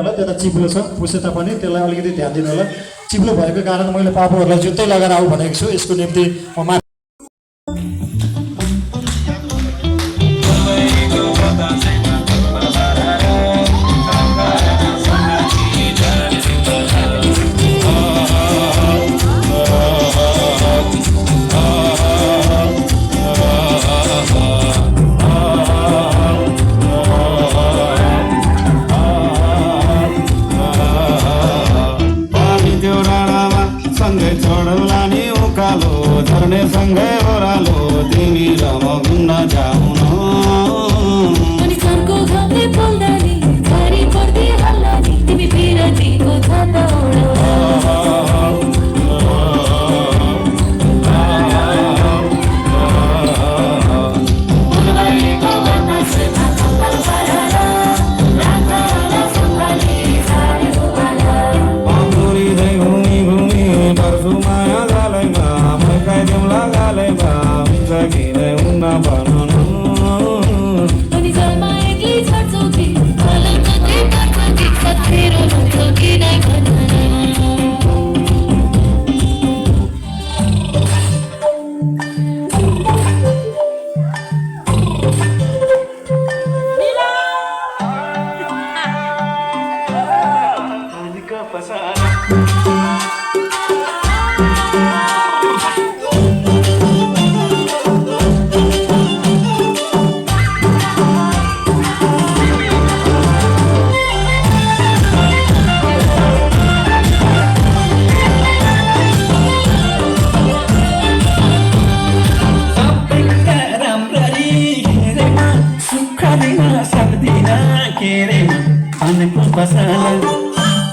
होला, त्यता चिप्लो छ पुसे तापनि त्यसलाई अलिकति ध्यान दिनु होला। चिप्लो भएको कारण मैले बाबुहरूलाई जुत्तै लगाएर आऊ भनेको छु। यसको निम्ति म माथि सँगै ओह्रालो तिमी र म घुम्न जाउँ न। अनि घरको घामले पोल्दा नि भारी पर्दै हल्ला नि तिमी बिरतीको छाता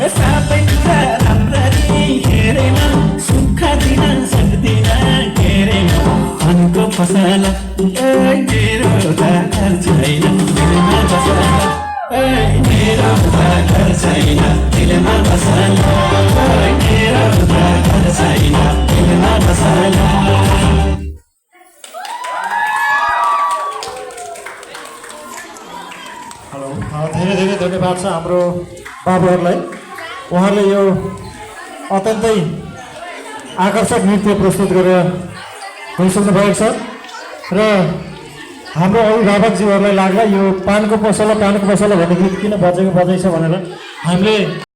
सबै कुरा राम्ररी हेरेमा सुख दिन सक्दिन केरेमा अनको फसल मेरो घर छैन दिलमा बसल मेरो घर छैन दिलमा बसल मेरो घर छैन दिलमा बसल। धेरै धेरै धन्यवाद छ हाम्रो बाबुहरूलाई। उहाँहरूले यो अत्यन्तै आकर्षक नृत्य प्रस्तुत गरेर गइसक्नु भएको छ र हाम्रो अभिभावकज्यूहरूलाई लाग्ला यो पानको पसला भन्ने गीत किन बजेको बजाइ छ भनेर हामीले